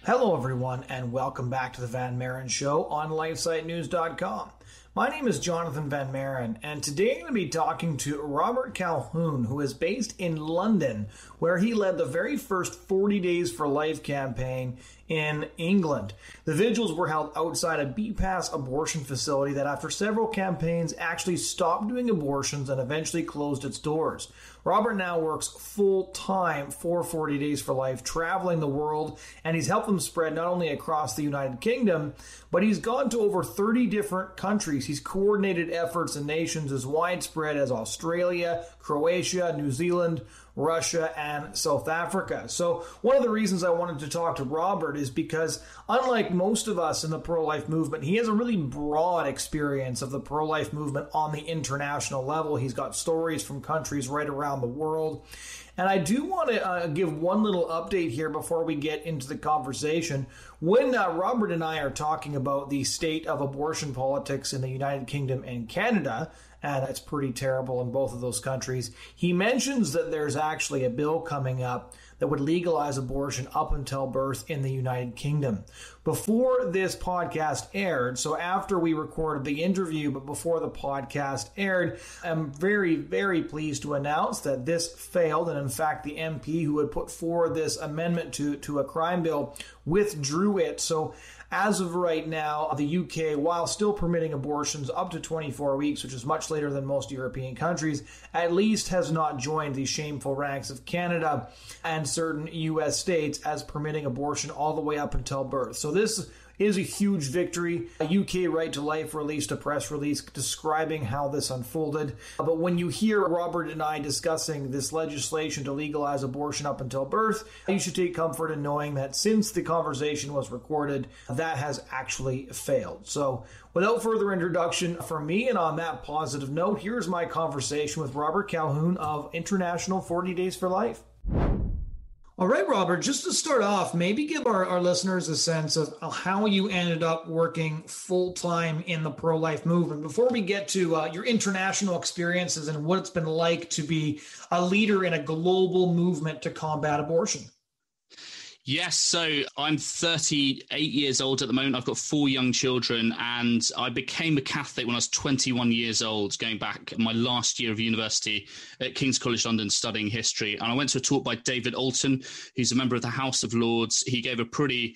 Hello, everyone, and welcome back to the Van Maren Show on LifeSiteNews.com. My name is Jonathan Van Maren, and today I'm going to be talking to Robert Calhoun, who is based in London, where he led the very first 40 Days for Life campaign in England. The vigils were held outside a B-Pass abortion facility that, after several campaigns, actually stopped doing abortions and eventually closed its doors. Robert now works full-time for 40 Days for Life, traveling the world, and he's helped them spread not only across the United Kingdom, but he's gone to over 30 different countries. He's coordinated efforts in nations as widespread as Australia, Croatia, New Zealand, Russia, and South Africa. So one of the reasons I wanted to talk to Robert is because, unlike most of us in the pro-life movement, he has a really broad experience of the pro-life movement on the international level. He's got stories from countries right around the world. And I do want to give one little update here before we get into the conversation. When Robert and I are talking about the state of abortion politics in the United Kingdom and Canada, and it's pretty terrible in both of those countries, he mentions that there's actually a bill coming up that would legalize abortion up until birth in the United Kingdom. Before this podcast aired, so after we recorded the interview, but before the podcast aired, I'm very, very pleased to announce that this failed. And in fact, the MP who had put forward this amendment to a crime bill withdrew it. So as of right now, the UK, while still permitting abortions up to 24 weeks, which is much later than most European countries, at least has not joined the shameful ranks of Canada and certain US states as permitting abortion all the way up until birth. So this is a huge victory. UK Right to Life released a press release describing how this unfolded. But when you hear Robert and I discussing this legislation to legalize abortion up until birth, you should take comfort in knowing that since the conversation was recorded, that has actually failed. So without further introduction from me, and on that positive note, here's my conversation with Robert Calhoun of International 40 Days for Life. All right, Robert, just to start off, maybe give our listeners a sense of how you ended up working full-time in the pro-life movement before we get to your international experiences and what it's been like to be a leader in a global movement to combat abortion. Yes, so I'm 38 years old at the moment. I've got 4 young children, and I became a Catholic when I was 21 years old, going back my last year of university at King's College London studying history. And I went to a talk by David Alton, who's a member of the House of Lords. He gave a pretty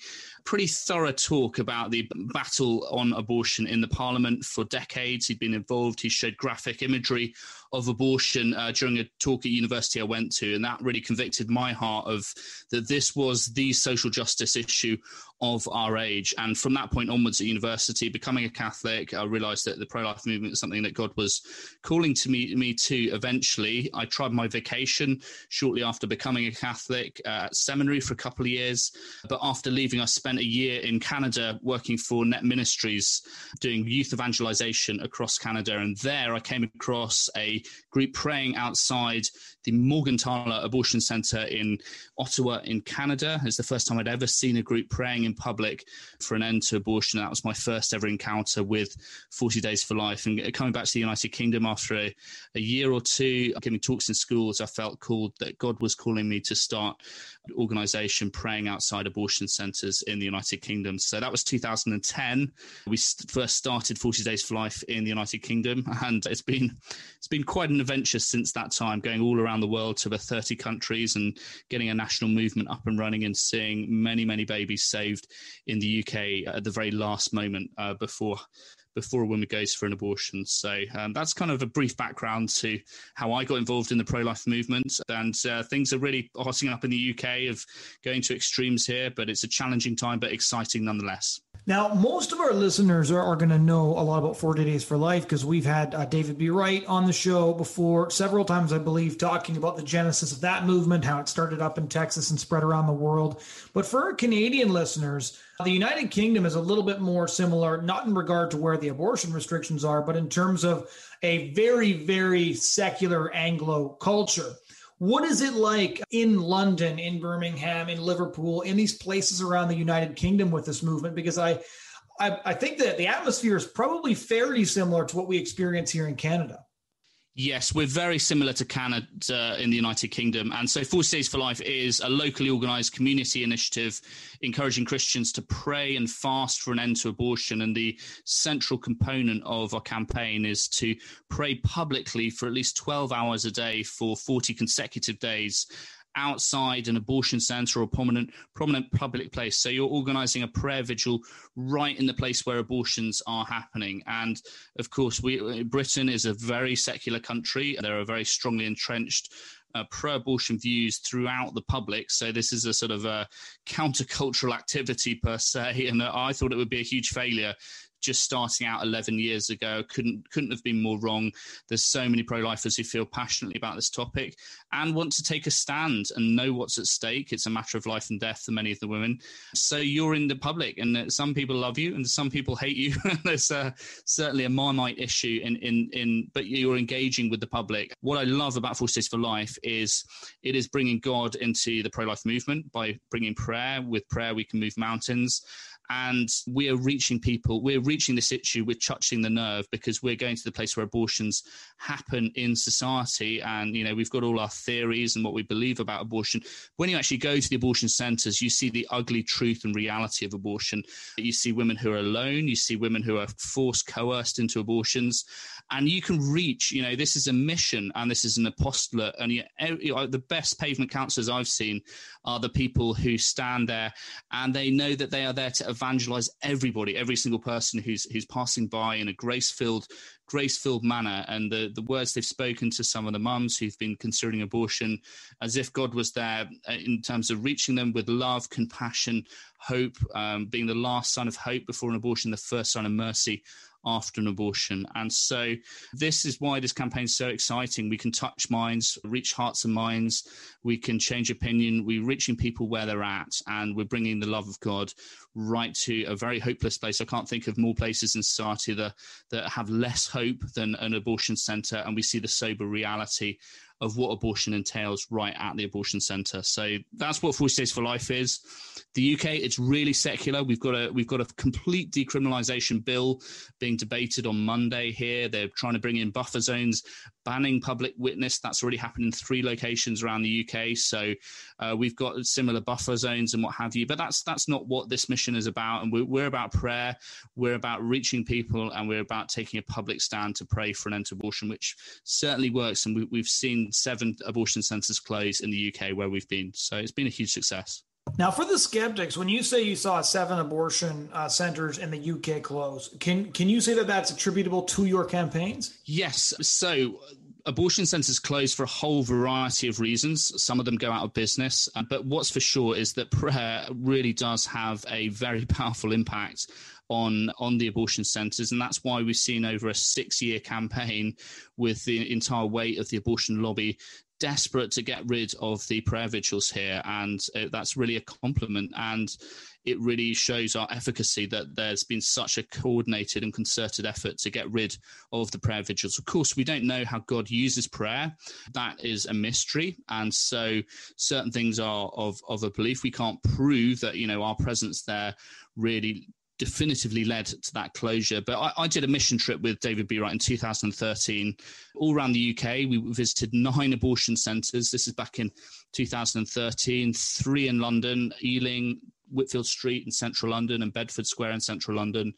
thorough talk about the battle on abortion in the Parliament for decades. He'd been involved. He showed graphic imagery of abortion during a talk at university I went to, and that really convicted my heart of that this was the social justice issue of our age. And from that point onwards at university, becoming a Catholic, I realized that the pro-life movement was something that God was calling to me to eventually. I tried my vocation shortly after becoming a Catholic at seminary for a couple of years. But after leaving, I spent a year in Canada working for Net Ministries, doing youth evangelization across Canada. And there I came across a group praying outside the Morgenthaler Abortion Centre in Ottawa in Canada. It's the first time I'd ever seen a group praying in public for an end to abortion. That was my first ever encounter with 40 Days for Life. And coming back to the United Kingdom after a year or two, giving talks in schools, I felt called that God was calling me to start an organisation praying outside abortion centres in the United Kingdom. So that was 2010. We first started 40 Days for Life in the United Kingdom, and it's been quite an adventure since that time, going all around the world to about 30 countries and getting a national movement up and running and seeing many, many babies saved in the UK at the very last moment before a woman goes for an abortion. So that's kind of a brief background to how I got involved in the pro-life movement. And things are really hotting up in the UK of going to extremes here, but it's a challenging time, but exciting nonetheless. Now, most of our listeners are going to know a lot about 40 Days for Life because we've had David B. Wright on the show before several times, I believe, talking about the genesis of that movement, how it started up in Texas and spread around the world. But for our Canadian listeners, the United Kingdom is a little bit more similar, not in regard to where the abortion restrictions are, but in terms of a very, very secular Anglo culture. What is it like in London, in Birmingham, in Liverpool, in these places around the United Kingdom with this movement? Because I think that the atmosphere is probably fairly similar to what we experience here in Canada. Yes, we're very similar to Canada in the United Kingdom. And so 40 Days for Life is a locally organised community initiative encouraging Christians to pray and fast for an end to abortion. And the central component of our campaign is to pray publicly for at least 12 hours a day for 40 consecutive days outside an abortion centre or prominent public place. So you're organising a prayer vigil right in the place where abortions are happening. And of course, Britain is a very secular country. There are very strongly entrenched pro-abortion views throughout the public. So this is a sort of a countercultural activity per se. And I thought it would be a huge failure just starting out 11 years ago. Couldn't have been more wrong. There's so many pro-lifers who feel passionately about this topic and want to take a stand and know what's at stake. It's a matter of life and death for many of the women. So you're in the public, and some people love you and some people hate you. There's certainly a Marmite issue but you're engaging with the public. What I love about 40 Days for Life is it is bringing God into the pro-life movement by bringing prayer. With prayer, we can move mountains. And we are reaching people. We're reaching this issue. We're touching the nerve because we're going to the place where abortions happen in society. And, we've got all our theories and what we believe about abortion. When you actually go to the abortion centres, you see the ugly truth and reality of abortion. You see women who are alone. You see women who are coerced into abortions. And you can reach, this is a mission and this is an apostolate. And the best pavement counsellors I've seen are the people who stand there and they know that they are there to evangelize everybody, every single person who's passing by in a grace-filled manner. And the words they've spoken to some of the mums who've been considering abortion, as if God was there in terms of reaching them with love, compassion, hope, being the last sign of hope before an abortion, the first sign of mercy after an abortion. And so this is why this campaign is so exciting. We can touch minds, reach hearts and minds. We can change opinion. We're reaching people where they're at, and we're bringing the love of God right to a very hopeless place. I can't think of more places in society that have less hope than an abortion centre, and we see the sober reality of what abortion entails right at the abortion centre. So that's what 40 Days for Life is. The UK, it's really secular. We've got a complete decriminalisation bill being debated on Monday here. They're trying to bring in buffer zones, banning public witness. That's already happened in 3 locations around the UK. So we've got similar buffer zones and what have you. But that's not what this mission is about. And we're about prayer. We're about reaching people, and we're about taking a public stand to pray for an end to abortion, which certainly works. And we've seen 7 abortion centres close in the UK where we've been. So it's been a huge success. Now, for the skeptics, when you say you saw 7 abortion centres in the UK close, can you say that that's attributable to your campaigns? Yes. So abortion centres close for a whole variety of reasons. Some of them go out of business. But what's for sure is that prayer really does have a very powerful impact on the abortion centres. And that's why we've seen over a 6-year campaign with the entire weight of the abortion lobby desperate to get rid of the prayer vigils here. And that's really a compliment. And it really shows our efficacy that there's been such a coordinated and concerted effort to get rid of the prayer vigils. Of course, we don't know how God uses prayer. That is a mystery. And so certain things are of a belief. We can't prove that, our presence there really definitively led to that closure. But I did a mission trip with David B. Wright in 2013 all around the UK. We visited 9 abortion centres. This is back in 2013, 3 in London, Ealing, Whitfield Street in central London, and Bedford Square in central London,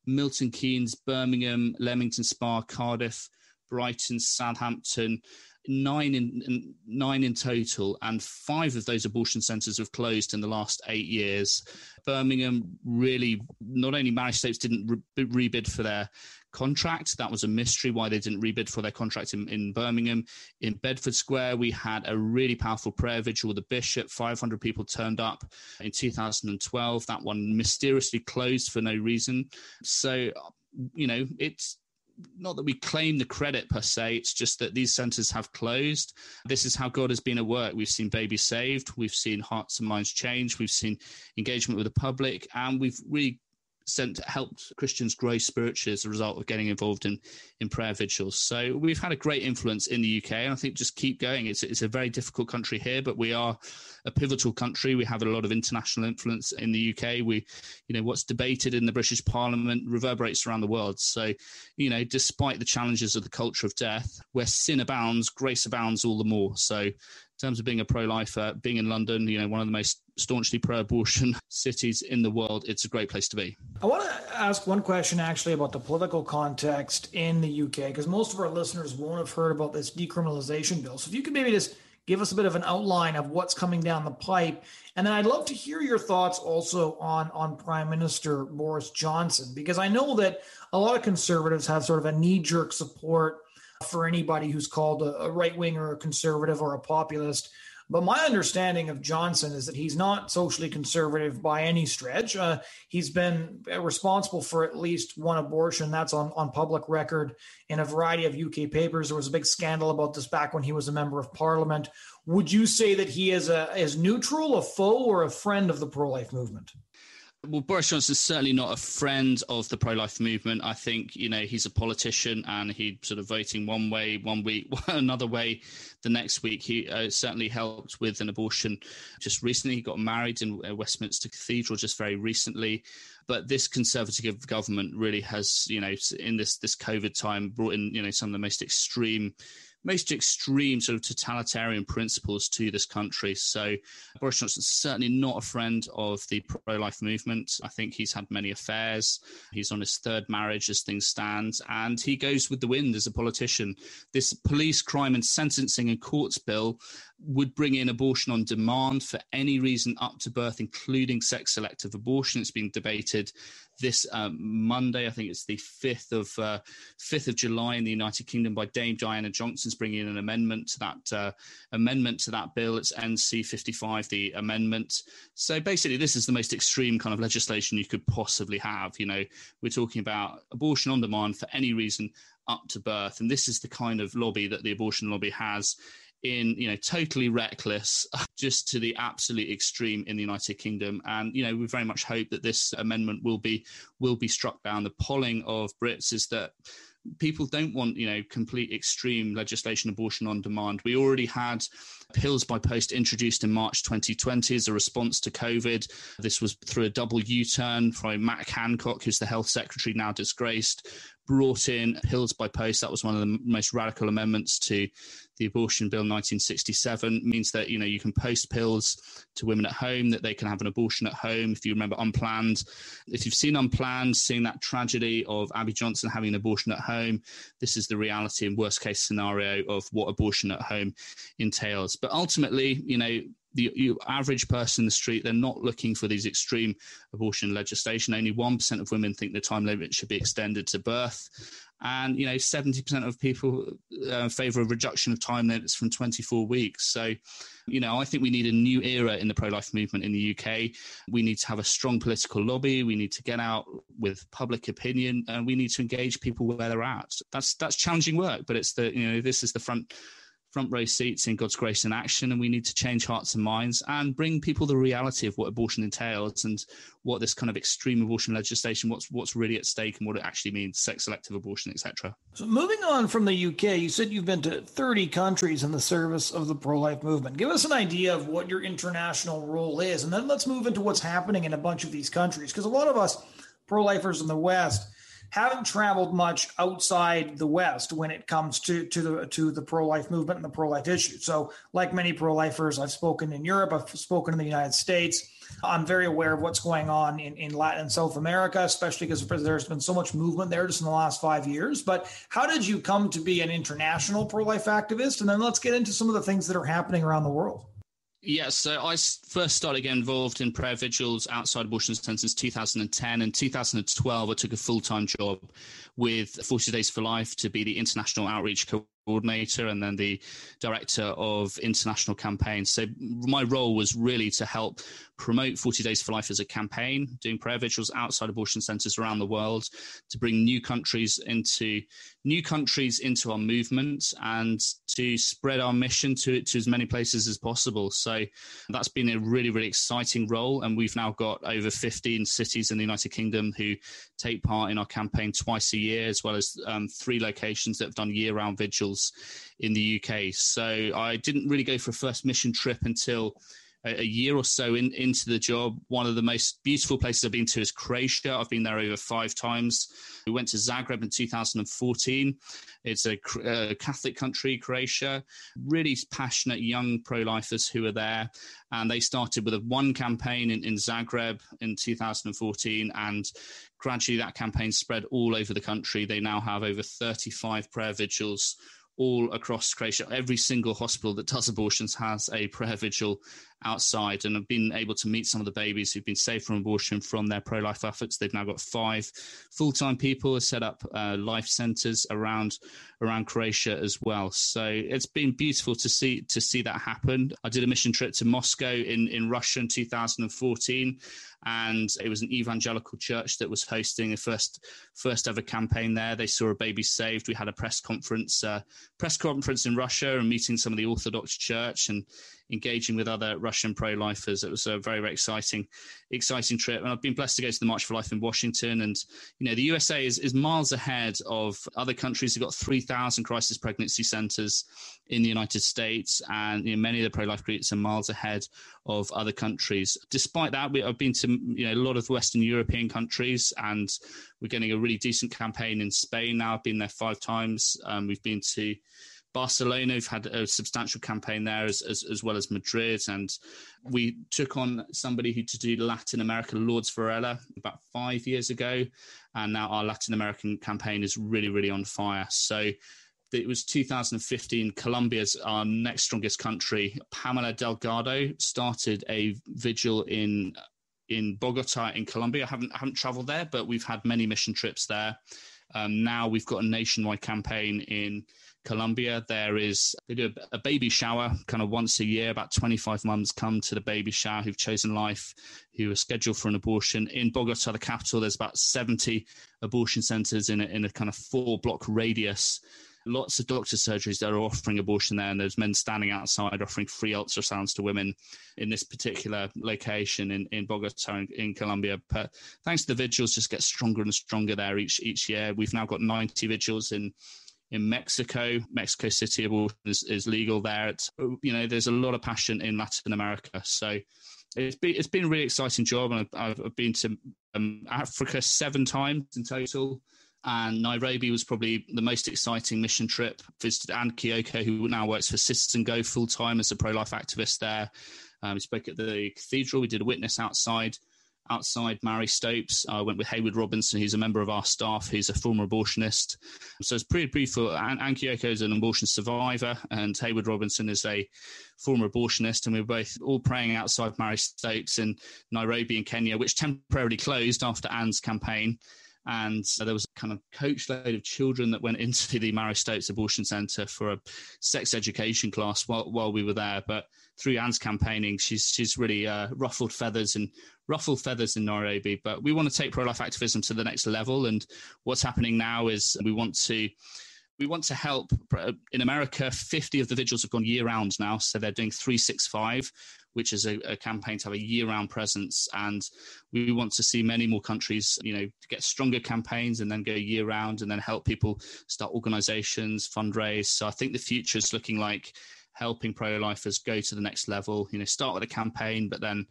Milton Keynes, Birmingham, Leamington Spa, Cardiff, Brighton, Southampton. 9 in total, and 5 of those abortion centres have closed in the last 8 years. Birmingham, really, not only Marriage Stopes didn't rebid for their contract. That was a mystery why they didn't rebid for their contract in Birmingham. In Bedford Square, we had a really powerful prayer vigil with the bishop. 500 people turned up in 2012. That one mysteriously closed for no reason. So, it's not that we claim the credit per se, it's just that these centres have closed. This is how God has been at work. We've seen babies saved, we've seen hearts and minds changed, we've seen engagement with the public, and we've really helped Christians grow spiritually as a result of getting involved in prayer vigils. So we've had a great influence in the UK, and I think just keep going. It's a very difficult country here, but we are a pivotal country. We have a lot of international influence in the UK. What's debated in the British Parliament reverberates around the world. So, despite the challenges of the culture of death, where sin abounds, grace abounds all the more. So in terms of being a pro-lifer, being in London, one of the most staunchly pro-abortion cities in the world, it's a great place to be. I want to ask one question actually about the political context in the UK, because most of our listeners won't have heard about this decriminalization bill. So if you could maybe just give us a bit of an outline of what's coming down the pipe. And then I'd love to hear your thoughts also on Prime Minister Boris Johnson, because I know that a lot of conservatives have sort of a knee-jerk support for anybody who's called a right-wing or a conservative or a populist. But my understanding of Johnson is that he's not socially conservative by any stretch. He's been responsible for at least one abortion. That's on public record in a variety of UK papers. There was a big scandal about this back when he was a member of parliament. Would you say that he is neutral, a foe, or a friend of the pro-life movement? Well, Boris Johnson is certainly not a friend of the pro-life movement. I think, he's a politician and he's sort of voting one way, 1 week, another way the next week. He certainly helped with an abortion just recently. He got married in Westminster Cathedral just very recently. But this Conservative government really has, in this COVID time, brought in, some of the most extreme sort of totalitarian principles to this country. So Boris Johnson's certainly not a friend of the pro-life movement. I think he's had many affairs. He's on his third marriage as things stand, and he goes with the wind as a politician. This police, crime and sentencing and courts bill would bring in abortion on demand for any reason up to birth, including sex-selective abortion. It's being debated this Monday. I think it's the 5th of July in the United Kingdom by Dame Diana Johnson's bringing in an amendment to that bill. It's NC55, the amendment. So basically, this is the most extreme kind of legislation you could possibly have. We're talking about abortion on demand for any reason up to birth, and this is the kind of lobby that the abortion lobby has. Totally reckless, just to the absolute extreme in the United Kingdom. And, we very much hope that this amendment will be struck down. The polling of Brits is that people don't want, complete extreme legislation, abortion on demand. We already had pills by post introduced in March 2020 as a response to COVID. This was through a double U-turn from Matt Hancock, who's the health secretary, now disgraced, brought in pills by post. That was one of the most radical amendments to the abortion bill 1967. It means that, you can post pills to women at home, that they can have an abortion at home. If you remember Unplanned, if you've seen Unplanned, seeing that tragedy of Abby Johnson having an abortion at home, this is the reality and worst case scenario of what abortion at home entails. But ultimately, the average person in the street, they're not looking for these extreme abortion legislation. Only 1% of women think the time limit should be extended to birth. And, 70% of people favour a reduction of time limits from 24 weeks. So, I think we need a new era in the pro-life movement in the UK. We need to have a strong political lobby. We need to get out with public opinion, and we need to engage people where they're at. That's challenging work, but it's this is the front row seats in God's grace in action, and we need to change hearts and minds and bring people the reality of what abortion entails and what this kind of extreme abortion legislation, what's really at stake and what it actually means, sex-selective abortion, etc. So moving on from the UK, you said you've been to 30 countries in the service of the pro-life movement. Give us an idea of what your international role is, and then let's move into what's happening in a bunch of these countries, because a lot of us pro-lifers in the West haven't traveled much outside the West when it comes to the pro-life movement and the pro-life issue. So like many pro-lifers, I've spoken in Europe, I've spoken in the United States. I'm very aware of what's going on in Latin and South America, especially because there's been so much movement there just in the last 5 years. But how did you come to be an international pro-life activist? And then let's get into some of the things that are happening around the world. Yeah, so I first started getting involved in prayer vigils outside abortion centres since 2010. In 2012, I took a full-time job with 40 Days for Life to be the international outreach coordinator and then the director of international campaigns. So my role was really to help promote 40 Days for Life as a campaign, doing prayer vigils outside abortion centres around the world to bring new countries into our movement and to spread our mission to as many places as possible. So that's been a really, really exciting role. And we've now got over 15 cities in the United Kingdom who take part in our campaign twice a year, as well as 3 locations that have done year-round vigils in the UK. So I didn't really go for a first mission trip until a year or so into the job. One of the most beautiful places I've been to is Croatia. I've been there over 5 times. We went to Zagreb in 2014. It's a Catholic country, Croatia. Really passionate young pro-lifers who are there. And they started with one campaign in Zagreb in 2014. And gradually that campaign spread all over the country. They now have over 35 prayer vigils all across Croatia. Every single hospital that does abortions has a prayer vigil outside, and I've been able to meet some of the babies who've been saved from abortion from their pro-life efforts. They've now got 5 full-time people who set up life centres around Croatia as well. So it's been beautiful to see that happen. I did a mission trip to Moscow in Russia in 2014, and it was an evangelical church that was hosting the first ever campaign there. They saw a baby saved. We had a press conference in Russia and meeting some of the Orthodox Church and engaging with other Russian pro-lifers. It was a very, very exciting trip. And I've been blessed to go to the March for Life in Washington. And, the USA is miles ahead of other countries. We've got 3,000 crisis pregnancy centers in the United States. And many of the pro-life groups are miles ahead of other countries. Despite that, I've been to a lot of Western European countries, and we're getting a really decent campaign in Spain now. I've been there 5 times. We've been to Barcelona. We've had a substantial campaign there as well as Madrid. And we took on somebody to do Latin America, Lourdes Varela, about 5 years ago. And now our Latin American campaign is really, really on fire. So it was 2015. Colombia's our next strongest country. Pamela Delgado started a vigil in Bogota in Colombia. I haven't traveled there, but we've had many mission trips there. Now we've got a nationwide campaign in Colombia. They do a baby shower kind of once a year. About 25 mums come to the baby shower who've chosen life, who are scheduled for an abortion. In Bogota, the capital, there's about 70 abortion centers in a kind of 4-block radius. Lots of doctor surgeries that are offering abortion there, and there's men standing outside offering free ultrasounds to women in this particular location in Bogota in Colombia. But thanks to the vigils, just get stronger and stronger there each year. We've now got 90 vigils in Mexico. Mexico City abortion is legal there. There's a lot of passion in Latin America. So it's been a really exciting job, and I've been to Africa 7 times in total. And Nairobi was probably the most exciting mission trip. Visited Anne Kiyoko, who now works for Citizen Go full-time as a pro-life activist there. We spoke at the cathedral. We did a witness outside Mary Stopes. I went with Hayward Robinson, who's a member of our staff, who's a former abortionist. So it's pretty beautiful. Anne Kiyoko is an abortion survivor, and Hayward Robinson is a former abortionist. And we were both all praying outside Mary Stopes in Nairobi in Kenya, which temporarily closed after Anne's campaign. And so there was a kind of coach load of children that went into the Mary Stopes Abortion Centre for a sex education class while we were there. But through Anne's campaigning, she's really ruffled feathers in Nairobi. But we want to take pro-life activism to the next level. And what's happening now is we want to help. In America, 50 of the vigils have gone year-round now. So they're doing 365, which is a campaign to have a year-round presence. And we want to see many more countries, to get stronger campaigns and then go year-round and then help people start organizations, fundraise. So I think the future is looking like helping pro-lifers go to the next level, start with a campaign, but then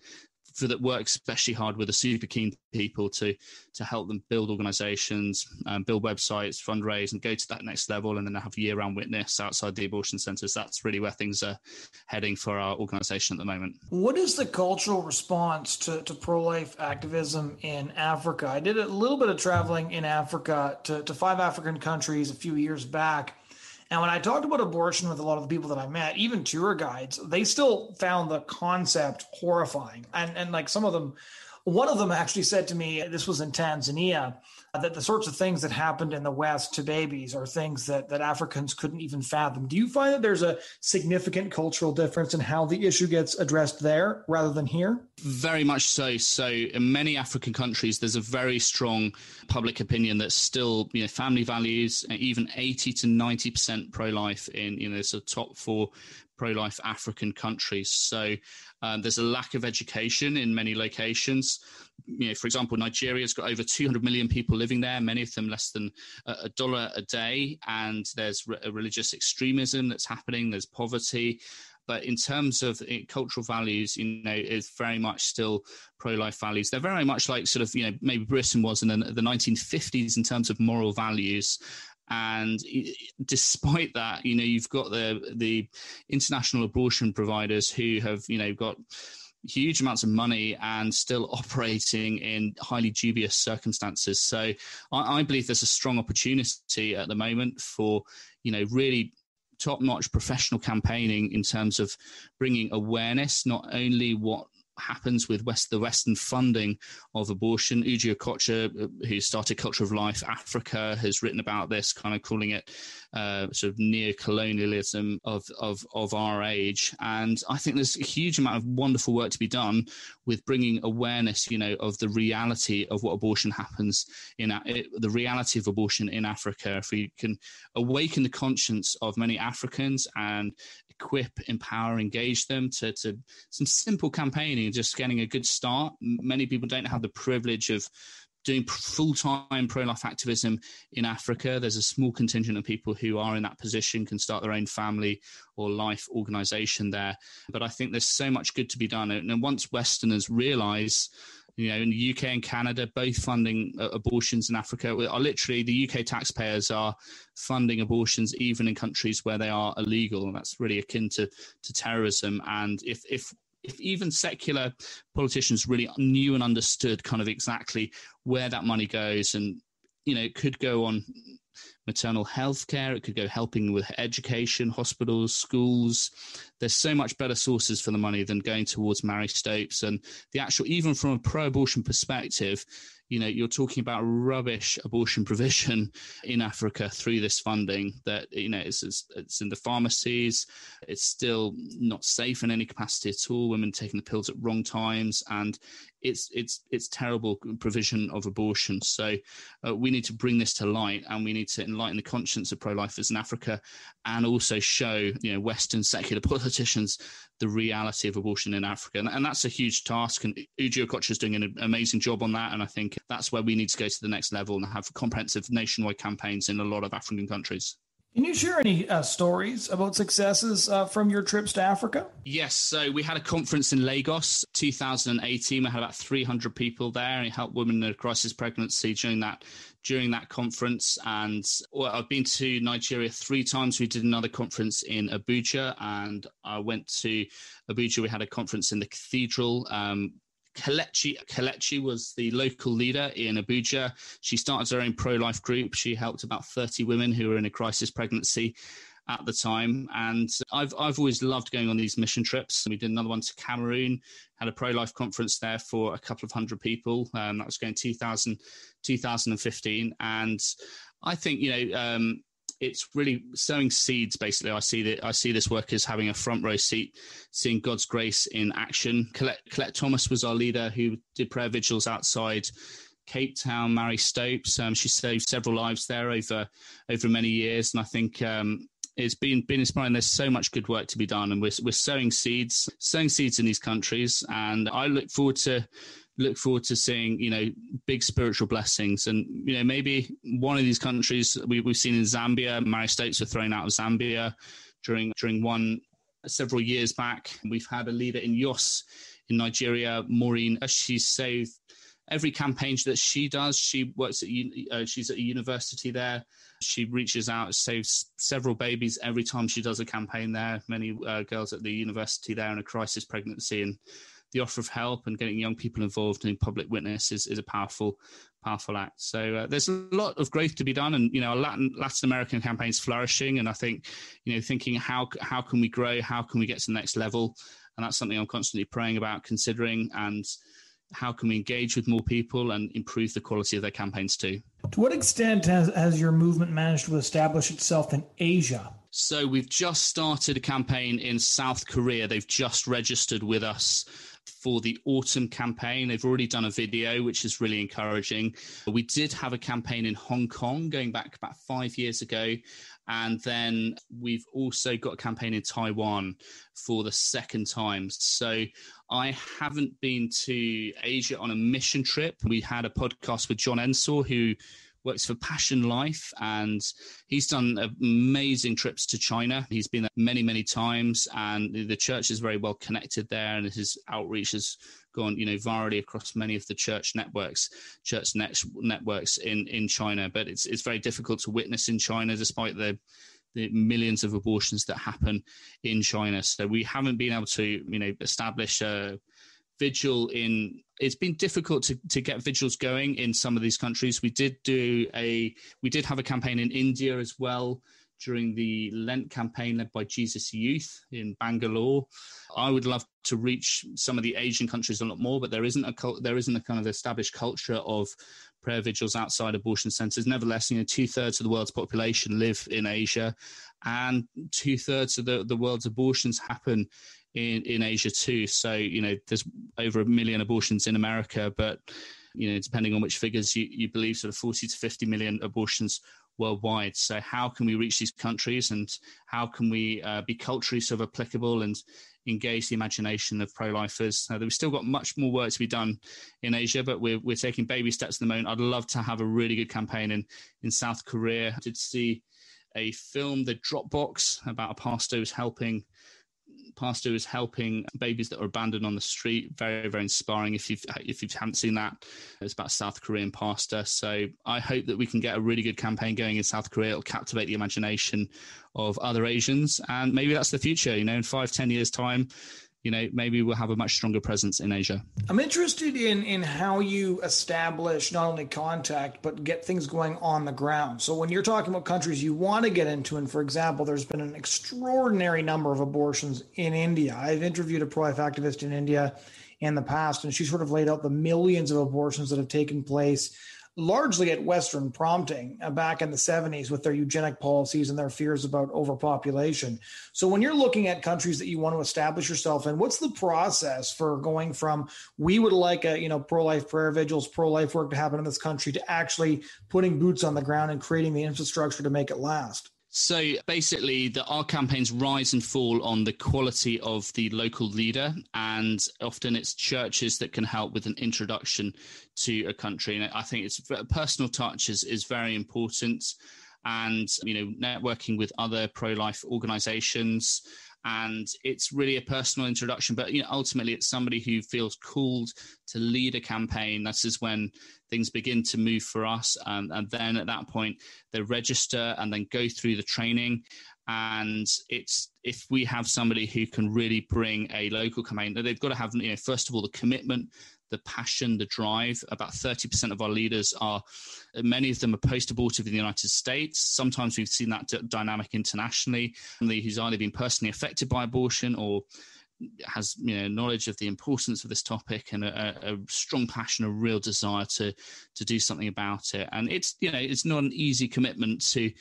for that work especially hard with the super keen people to help them build organizations, build websites, fundraise, and go to that next level, and then have year-round witness outside the abortion centers. That's really where things are heading for our organization at the moment. What is the cultural response to pro-life activism in Africa? I did a little bit of traveling in Africa to 5 African countries a few years back. And when I talked about abortion with a lot of the people that I met, even tour guides, they still found the concept horrifying. And like some of them One of them actually said to me, this was in Tanzania, that the sorts of things that happened in the West to babies are things that Africans couldn't even fathom. Do you find that there's a significant cultural difference in how the issue gets addressed there rather than here? Very much so. So in many African countries, there's a very strong public opinion that still, family values, even 80 to 90% pro-life in, sort of top 4 pro-life African countries. So there's a lack of education in many locations. For example, Nigeria's got over 200 million people living there, many of them less than $1 a day. And there's religious extremism that's happening. There's poverty. But in terms of cultural values, it's very much still pro-life values. They're very much like sort of, maybe Britain was in the 1950s in terms of moral values. And despite that, you've got the international abortion providers who have, got huge amounts of money and still operating in highly dubious circumstances. So I believe there's a strong opportunity at the moment for, really top-notch professional campaigning in terms of bringing awareness, not only what happens with the Western funding of abortion. Uju Okocha, who started Culture of Life Africa, has written about this, kind of calling it sort of neo-colonialism of our age. And I think there's a huge amount of wonderful work to be done with bringing awareness, of the reality of what abortion happens the reality of abortion in Africa. If we can awaken the conscience of many Africans and equip, empower, engage them to some simple campaigning, just getting a good start. Many people don't have the privilege of doing full-time pro-life activism in Africa. There's a small contingent of people who are in that position, can start their own family or life organization there. But I think there's so much good to be done. And once Westerners realize, in the UK and Canada, both funding abortions in Africa, are literally the UK taxpayers are funding abortions even in countries where they are illegal. And that's really akin to terrorism. And if even secular politicians really knew and understood kind of exactly where that money goes, and, it could go on maternal health care, it could go helping with education, hospitals, schools. There's so much better sources for the money than going towards Mary Stopes. And the actual, even from a pro-abortion perspective, you're talking about rubbish abortion provision in Africa through this funding that, it's in the pharmacies. It's still not safe in any capacity at all. Women taking the pills at wrong times, and it's terrible provision of abortion. So we need to bring this to light, and we need to enlighten the conscience of pro-lifers in Africa, and also show, Western secular politicians the reality of abortion in Africa. And that's a huge task. And Uju Okocha is doing an amazing job on that. And I think that's where we need to go to the next level and have comprehensive nationwide campaigns in a lot of African countries. Can you share any stories about successes from your trips to Africa? Yes. So we had a conference in Lagos, 2018. We had about 300 people there, and it helped women in a crisis pregnancy during that conference. And I've been to Nigeria 3 times. We did another conference in Abuja, and I went to Abuja. We had a conference in the cathedral. Kelechi was the local leader in Abuja. She started her own pro-life group. She helped about 30 women who were in a crisis pregnancy at the time. And I've always loved going on these mission trips. We did another one to Cameroon, had a pro-life conference there for a couple of hundred people. That was going 2015. And I think, it's really sowing seeds, basically. I see this work as having a front row seat, seeing God's grace in action. Colette Thomas was our leader, who did prayer vigils outside Cape Town, Mary Stopes. She saved several lives there over many years. And I think it's been inspiring. There's so much good work to be done, and we're sowing seeds in these countries. And I look forward to seeing, big spiritual blessings. And, maybe one of these countries we've seen in Zambia, Mary Stopes were thrown out of Zambia during one several years back. We've had a leader in Jos in Nigeria, Maureen. She's saved every campaign that she does. She works she's at a university there. She reaches out, saves several babies every time she does a campaign there. Many girls at the university there in a crisis pregnancy, and the offer of help and getting young people involved in public witness is a powerful act. So there's a lot of growth to be done, and our Latin American campaign's flourishing. And I think thinking how can we grow, how can we get to the next level, and that's something I'm constantly praying about, considering. And how can we engage with more people and improve the quality of their campaigns too. To what extent has your movement managed to establish itself in Asia? So we've just started a campaign in South Korea. They've just registered with us for the autumn campaign. They've already done a video, which is really encouraging. We did have a campaign in Hong Kong going back about 5 years ago. And then we've also got a campaign in Taiwan for the second time. So I haven't been to Asia on a mission trip. We had a podcast with John Ensor, who works for Passion Life, and he's done amazing trips to China. He's been there many, many times, and the church is very well connected there, and his outreach has gone, virally across many of the church networks in China. But it's very difficult to witness in China, despite the millions of abortions that happen in China. So we haven't been able to, establish a vigil it's been difficult to get vigils going in some of these countries. We did have a campaign in India as well during the Lent campaign led by Jesus Youth in Bangalore. I would love to reach some of the Asian countries a lot more, but there isn't a kind of established culture of prayer vigils outside abortion centers. Nevertheless, 2/3 of the world's population live in Asia, and 2/3 of the world's abortions happen in Asia too. So, there's over 1 million abortions in America, but, depending on which figures you believe, sort of 40 to 50 million abortions worldwide. So how can we reach these countries, and how can we be culturally sort of applicable and engage the imagination of pro-lifers? We've still got much more work to be done in Asia, but we're taking baby steps at the moment. I'd love to have a really good campaign in South Korea. I did see a film, The Dropbox, about a pastor who's helping babies that are abandoned on the street. Very, very inspiring. If you haven't seen that, it's about a South Korean pastor. So I hope that we can get a really good campaign going in South Korea. It'll captivate the imagination of other Asians, and maybe that's the future. In 5-10 years time, maybe we'll have a much stronger presence in Asia. I'm interested in how you establish not only contact, but get things going on the ground. So when you're talking about countries you want to get into, and for example, there's been an extraordinary number of abortions in India. I've interviewed a pro-life activist in India in the past, and she sort of laid out the millions of abortions that have taken place largely at Western prompting back in the 70s with their eugenic policies and their fears about overpopulation. So when you're looking at countries that you want to establish yourself in, what's the process for going from, we would like pro-life prayer vigils, pro-life work to happen in this country, to actually putting boots on the ground and creating the infrastructure to make it last? So basically, our campaigns rise and fall on the quality of the local leader, and often it's churches that can help with an introduction to a country. And I think it's a personal touch is very important, and networking with other pro-life organizations. And it's really a personal introduction, but ultimately it's somebody who feels called to lead a campaign. That is when things begin to move for us, and then at that point they register and then go through the training. And it's, if we have somebody who can really bring a local campaign, they've got to have, first of all, the commitment, the passion, the drive. About 30% of our leaders many of them are post-abortive in the United States. Sometimes we've seen that dynamic internationally, somebody who's either been personally affected by abortion or has knowledge of the importance of this topic and a strong passion, a real desire to do something about it. And it's it's not an easy commitment to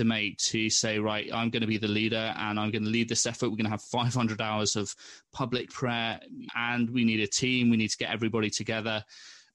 make, to say, right, I'm going to be the leader and I'm going to lead this effort. We're going to have 500 hours of public prayer, and we need a team. We need to get everybody together.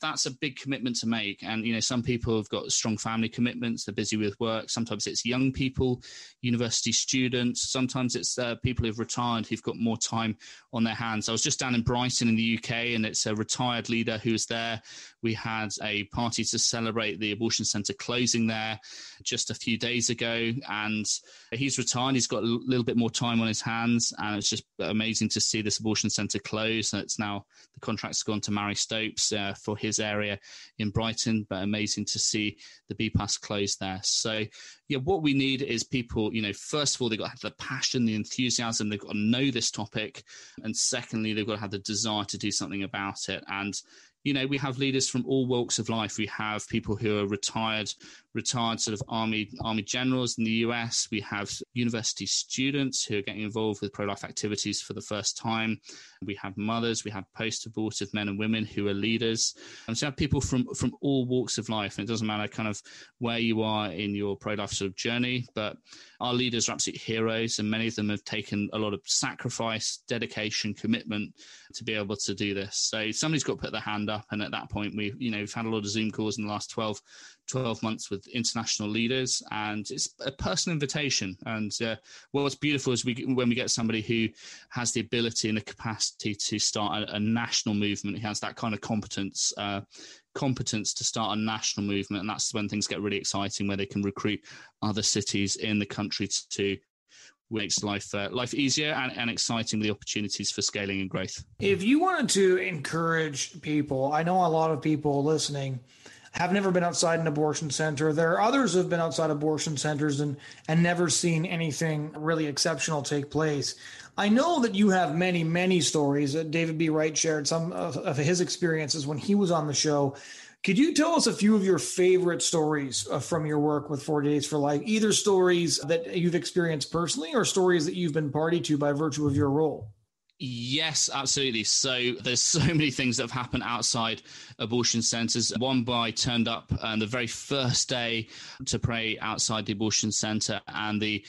That's a big commitment to make. And, some people have got strong family commitments. They're busy with work. Sometimes it's young people, university students. Sometimes it's people who've retired who've got more time on their hands. I was just down in Brighton in the UK, and it's a retired leader who was there. We had a party to celebrate the abortion centre closing there just a few days ago. And he's retired. He's got a little bit more time on his hands. And it's just amazing to see this abortion centre close. And it's now, the contract's gone to Mary Stopes for his area in Brighton, but amazing to see the BPAS close there. So what we need is people, first of all, they've got to have the passion, the enthusiasm, they've got to know this topic. And secondly, they've got to have the desire to do something about it. And, we have leaders from all walks of life. We have people who are retired sort of army generals in the US. We have university students who are getting involved with pro-life activities for the first time. We have mothers, we have post-abortive men and women who are leaders. And so we have people from all walks of life. And it doesn't matter kind of where you are in your pro-life sort of journey, but our leaders are absolute heroes, and many of them have taken a lot of sacrifice, dedication, commitment to be able to do this. So somebody's got to put their hand up. And at that point, we've had a lot of Zoom calls in the last 12 months with international leaders, and it's a personal invitation. And what's beautiful is when we get somebody who has the ability and the capacity to start a national movement, who has that kind of competence to start a national movement. And that's when things get really exciting, where they can recruit other cities in the country to makes life easier and exciting with the opportunities for scaling and growth. If you wanted to encourage people, I know a lot of people listening have never been outside an abortion center. There are others who have been outside abortion centers and never seen anything really exceptional take place. I know that you have many, many stories. David B. Wright shared some of his experiences when he was on the show. Could you tell us a few of your favorite stories from your work with 40 Days for Life, either stories that you've experienced personally or stories that you've been party to by virtue of your role? Yes, absolutely. So there's so many things that have happened outside abortion centers. One boy turned up on the very first day to pray outside the abortion center, and the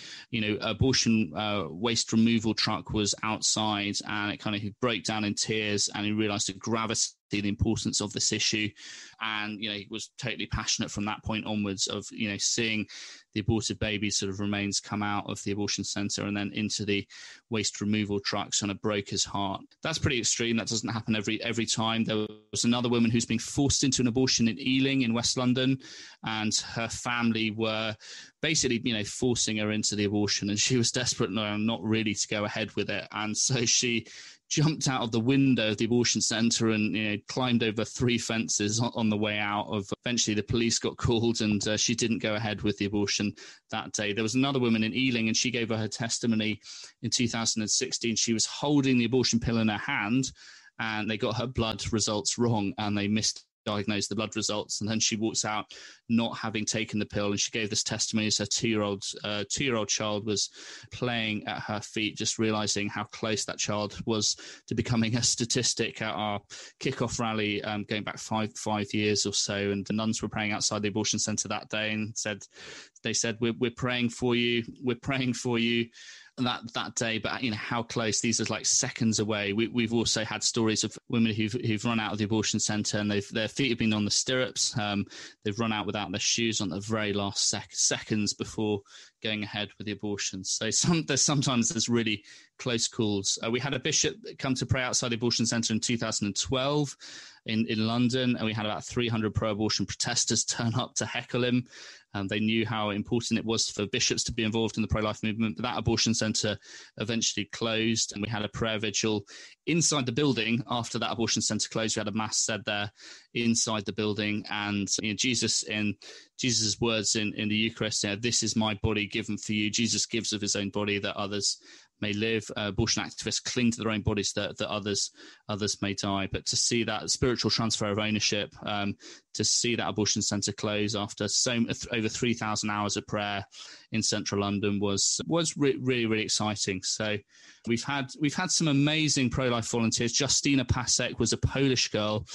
abortion waste removal truck was outside, and it kind of broke down in tears, and he realized the gravity, the importance of this issue. And, he was totally passionate from that point onwards of, seeing the aborted baby sort of remains come out of the abortion center and then into the waste removal trucks, and it broke his heart. That's pretty extreme. That doesn't happen every time. There was another woman who's been forced into an abortion in Ealing in West London, and her family were basically, forcing her into the abortion, and she was desperate not really to go ahead with it. And so she jumped out of the window of the abortion center and climbed over 3 fences on the way out. Eventually the police got called, and she didn't go ahead with the abortion that day. There was another woman in Ealing, and she gave her testimony in 2016. She was holding the abortion pill in her hand, and they got her blood results wrong, and they misdiagnosed the blood results, and then she walks out not having taken the pill. And she gave this testimony as her two-year-old child was playing at her feet, just realizing how close that child was to becoming a statistic at our kickoff rally going back five years or so. And the nuns were praying outside the abortion center that day, and they said we're praying for you that day, but how close. These are like seconds away. We've also had stories of women who've run out of the abortion center, and their feet have been on the stirrups. They've run out without their shoes on the very last seconds before going ahead with the abortion. So sometimes there's really close calls. We had a bishop come to pray outside the abortion center in 2012 in London, and we had about 300 pro-abortion protesters turn up to heckle him. They knew how important it was for bishops to be involved in the pro-life movement, but that abortion center eventually closed, and we had a prayer vigil inside the building after that abortion center closed. We had a mass said there inside the building, and Jesus, in Jesus' words in the Eucharist, this is my body given for you. Jesus gives of his own body that others may live. Abortion activists cling to their own bodies that others may die. But to see that spiritual transfer of ownership, to see that abortion centre close after over 3,000 hours of prayer in central London was really, really exciting. So we've had some amazing pro-life volunteers. Justina Pasek was a Polish girl,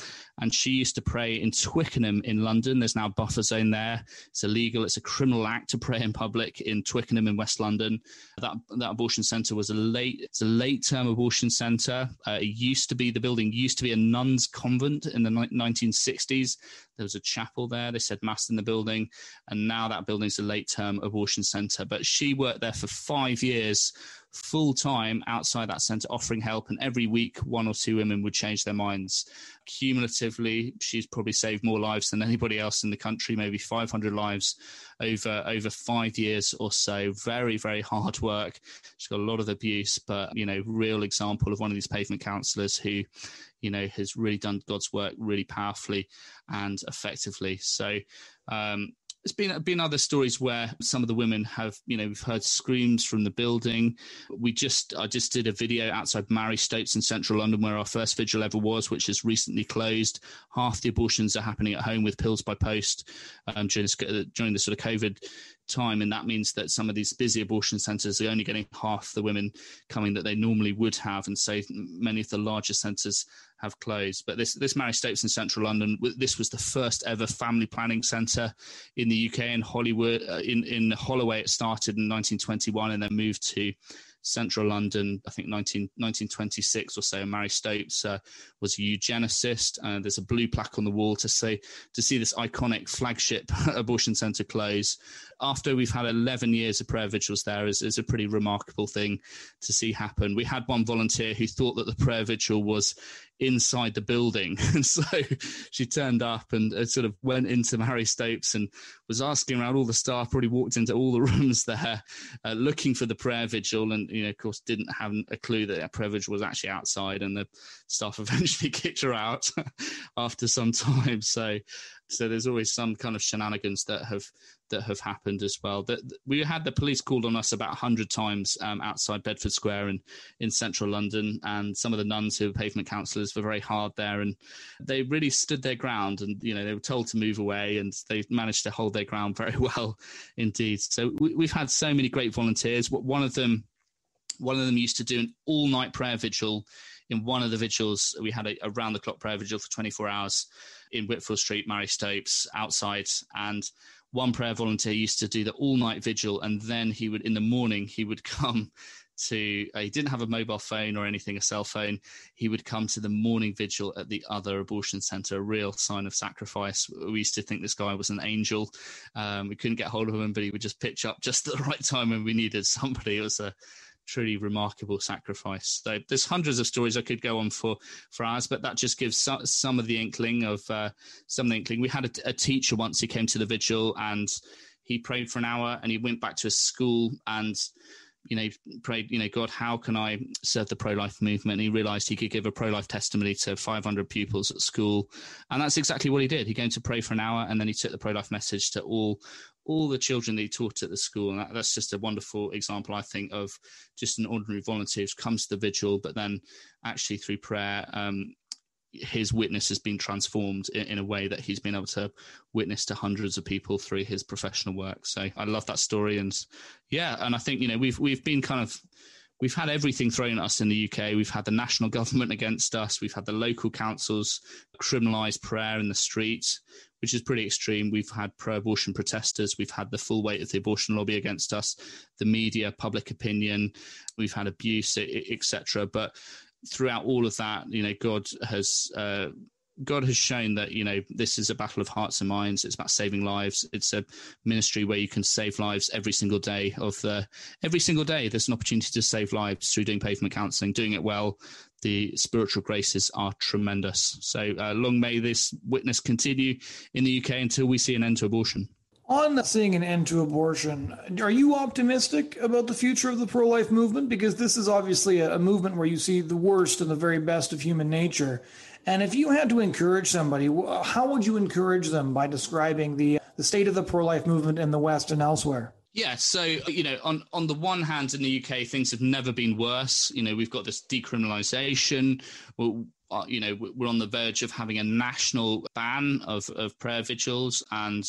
and she used to pray in Twickenham in London. There's now a buffer zone there. It's illegal. It's a criminal act to pray in public in Twickenham in West London. That abortion centre was a late-term abortion centre. The building used to be a nuns' convent in the 1960s. There was a chapel there. They said mass in the building, and now that building's a late-term abortion centre. But she worked there for 5 years, full-time outside that centre, offering help, and every week 1 or 2 women would change their minds. Cumulatively, she's probably saved more lives than anybody else in the country, maybe 500 lives over 5 years or so. Very, very hard work. She's got a lot of abuse, but real example of one of these pavement counsellors who has really done God's work really powerfully and effectively. So There's been other stories where some of the women have, we've heard screams from the building. I just did a video outside Mary Stopes in central London where our first vigil ever was, which has recently closed. Half the abortions are happening at home with pills by post during the sort of COVID time, and that means that some of these busy abortion centres are only getting half the women coming that they normally would have, and so many of the larger centres have closed. But this Mary Stopes in central London, this was the first ever family planning centre in the UK. In Hollywood, in Holloway, it started in 1921 and then moved to central London, I think 1926 or so. Mary Stopes was a eugenicist. There's a blue plaque on the wall to see this iconic flagship abortion centre close. After we've had 11 years of prayer vigils there is a pretty remarkable thing to see happen. We had one volunteer who thought that the prayer vigil was inside the building, and so she turned up and sort of went into Mary Stopes and was asking around all the staff, probably walked into all the rooms there looking for the prayer vigil, and of course didn't have a clue that a prayer vigil was actually outside, and the staff eventually kicked her out after some time. So there's always some kind of shenanigans that have happened as well. We had the police called on us about 100 times outside Bedford Square in central London, and some of the nuns who were pavement counsellors were very hard there, and they really stood their ground, and they were told to move away, and they managed to hold their ground very well indeed. So we've had so many great volunteers. One of them used to do an all-night prayer vigil. In one of the vigils, we had a round-the-clock prayer vigil for 24 hours in Whitfield Street, Mary Stopes, outside. And one prayer volunteer used to do the all-night vigil, and then in the morning, he would come to, he didn't have a mobile phone or anything, a cell phone. He would come to the morning vigil at the other abortion centre, a real sign of sacrifice. We used to think this guy was an angel. We couldn't get hold of him, but he would just pitch up just at the right time when we needed somebody. It was a truly remarkable sacrifice. So there's hundreds of stories I could go on for hours, but that just gives some of the inkling of We had a teacher once who came to the vigil, and he prayed for an hour, and he went back to his school and prayed, God, how can I serve the pro-life movement? And he realised he could give a pro-life testimony to 500 pupils at school, and that's exactly what he did. He came to pray for an hour, and then he took the pro-life message to all the children that he taught at the school. And that's just a wonderful example, I think, of just an ordinary volunteer who comes to the vigil, but then actually through prayer, his witness has been transformed in a way that he's been able to witness to hundreds of people through his professional work. So I love that story. And I think, we've had everything thrown at us in the UK. We've had the national government against us. We've had the local councils criminalise prayer in the streets, which is pretty extreme. We've had pro-abortion protesters. We've had the full weight of the abortion lobby against us, the media, public opinion. We've had abuse, etc. But throughout all of that, God has shown that, this is a battle of hearts and minds. It's about saving lives. It's a ministry where you can save lives every single day. Every single day, there's an opportunity to save lives through doing pavement counselling, doing it well. The spiritual graces are tremendous. So long may this witness continue in the UK until we see an end to abortion. On seeing an end to abortion, are you optimistic about the future of the pro-life movement? Because this is obviously a movement where you see the worst and the very best of human nature. And if you had to encourage somebody, how would you encourage them by describing the state of the pro-life movement in the West and elsewhere? Yeah, so, on the one hand, in the UK, things have never been worse. We've got this decriminalisation. We're on the verge of having a national ban of prayer vigils, and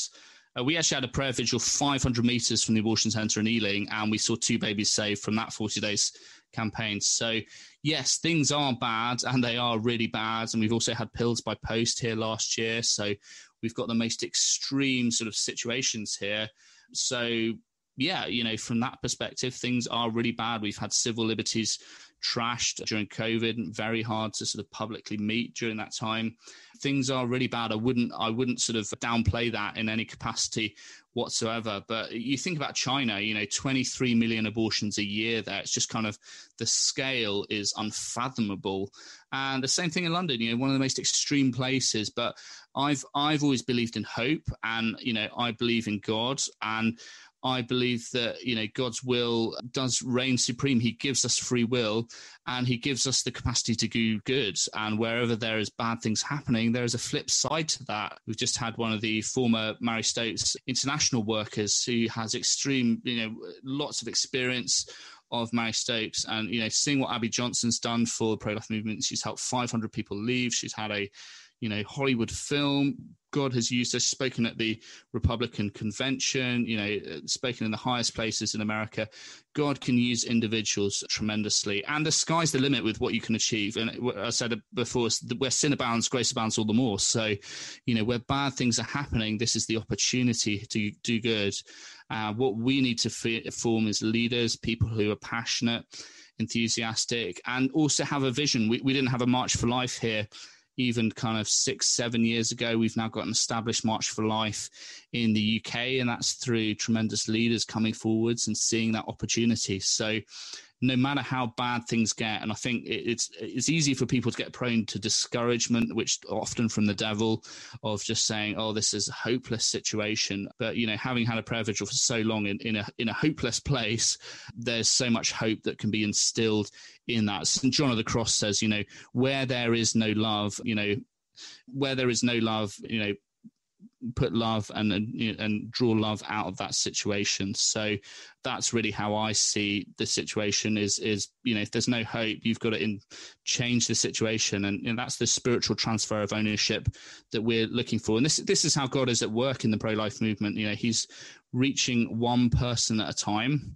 we actually had a prayer vigil 500 metres from the abortion centre in Ealing, and we saw 2 babies saved from that 40 days campaign. So, yes, things are bad, and they are really bad. And we've also had pills by post here last year. So we've got the most extreme sort of situations here. So, yeah, from that perspective, things are really bad. We've had civil liberties trashed during COVID, very hard to sort of publicly meet during that time. Things are really bad. I wouldn't sort of downplay that in any capacity whatsoever. But you think about China, 23 million abortions a year there. It's just kind of, the scale is unfathomable. And the same thing in London, one of the most extreme places. But I've always believed in hope, and, I believe in God, and I believe that, God's will does reign supreme. He gives us free will. and he gives us the capacity to do good. And wherever there is bad things happening, there is a flip side to that. We've just had one of the former Mary Stopes international workers who has extreme, lots of experience of Mary Stopes, and seeing what Abby Johnson's done for the pro-life movement. She's helped 500 people leave. She's had a Hollywood film. God has used her. She's spoken at the Republican convention, spoken in the highest places in America. God can use individuals tremendously, and the sky's the limit with what you can achieve. And I said it before, where sin abounds, grace abounds all the more. So, where bad things are happening, this is the opportunity to do good. What we need to form is leaders, people who are passionate, enthusiastic, and also have a vision. We didn't have a March for Life here even kind of 6-7 years ago. We've now got an established March for Life in the UK, and that's through tremendous leaders coming forwards and seeing that opportunity. So no matter how bad things get, and I think it's easy for people to get prone to discouragement, which often from the devil, of just saying, oh, this is a hopeless situation. But, having had a prayer vigil for so long in a hopeless place, there's so much hope that can be instilled in that. St. John of the Cross says, where there is no love, put love and draw love out of that situation. So that's really how I see the situation is if there's no hope, you've got to change the situation. And that's the spiritual transfer of ownership that we're looking for. And this is how God is at work in the pro-life movement. He's reaching one person at a time.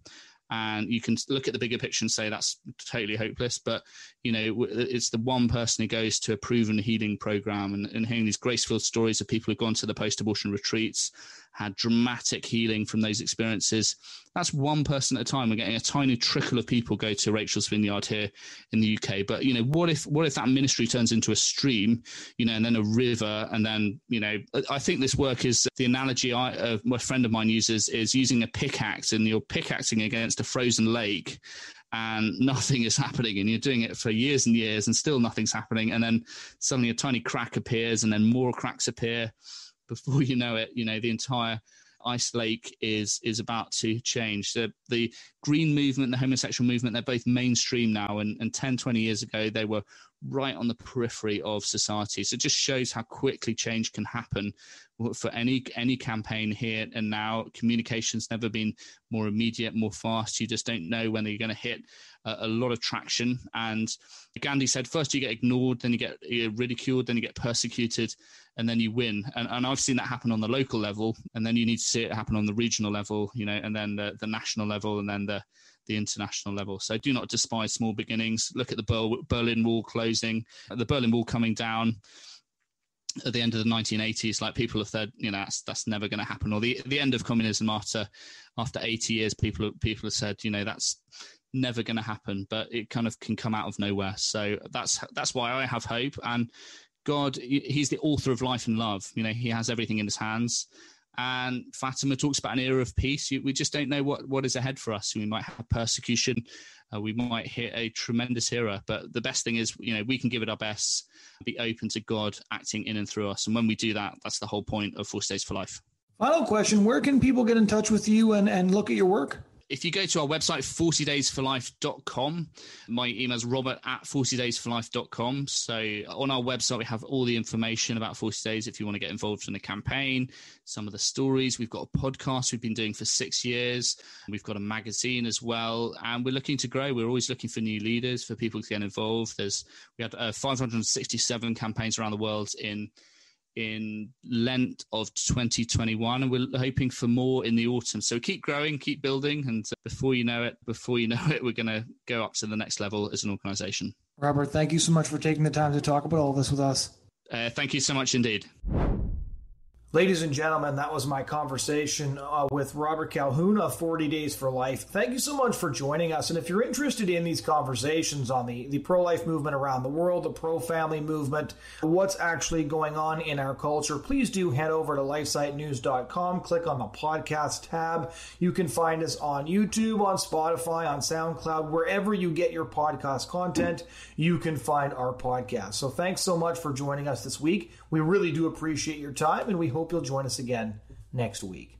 And you can look at the bigger picture and say that's totally hopeless. But, it's the one person who goes to a proven healing program and hearing these grace-filled stories of people who've gone to the post-abortion retreats, had dramatic healing from those experiences. That's one person at a time. We're getting a tiny trickle of people go to Rachel's Vineyard here in the UK. But, what if that ministry turns into a stream, and then a river, and then, I think this work is the analogy a friend of mine uses is using a pickaxe, and you're pickaxing against a frozen lake and nothing is happening, and you're doing it for years and years and still nothing's happening. And then suddenly a tiny crack appears, and then more cracks appear. Before you know it, the entire ice lake is about to change. The green movement, the homosexual movement, they're both mainstream now. And 10, 20 years ago, they were right on the periphery of society. So it just shows how quickly change can happen for any campaign here and now. Communication's never been more immediate, more fast. You just don't know when you're going to hit a lot of traction. And Gandhi said, first you get ignored, then you get ridiculed, then you get persecuted, and then you win. And I've seen that happen on the local level, and then you need to see it happen on the regional level, and then the national level, and then the international level. So do not despise small beginnings. Look at the Berlin Wall closing, the Berlin Wall coming down at the end of the 1980s. Like, people have said, that's never going to happen. Or the end of communism after 80 years, people have said, that's never going to happen. But it kind of can come out of nowhere. So that's why I have hope. And God, he's the author of life and love. He has everything in his hands. And Fatima talks about an era of peace. We just don't know what is ahead for us. We might have persecution. We might hit a tremendous era. But the best thing is, we can give it our best, be open to God acting in and through us. And when we do that, that's the whole point of 40 Days for Life. Final question. Where can people get in touch with you and look at your work? If you go to our website, 40daysforlife.com, my email is robert@40daysforlife.com. So on our website, we have all the information about 40 Days if you want to get involved in the campaign, some of the stories. We've got a podcast we've been doing for 6 years. We've got a magazine as well, and we're looking to grow. We're always looking for new leaders, for people to get involved. We had 567 campaigns around the world in Lent of 2021, and we're hoping for more in the autumn. So keep growing, keep building, and before you know it, we're going to go up to the next level as an organization. Robert, thank you so much for taking the time to talk about all this with us. Thank you so much indeed. Ladies and gentlemen, that was my conversation with Robert Calhoun of 40 Days for Life. Thank you so much for joining us. And if you're interested in these conversations on the pro-life movement around the world, the pro-family movement, what's actually going on in our culture, please do head over to lifesitenews.com, click on the podcast tab. You can find us on YouTube, on Spotify, on SoundCloud, wherever you get your podcast content, you can find our podcast. So thanks so much for joining us this week. We really do appreciate your time, and we hope you'll join us again next week.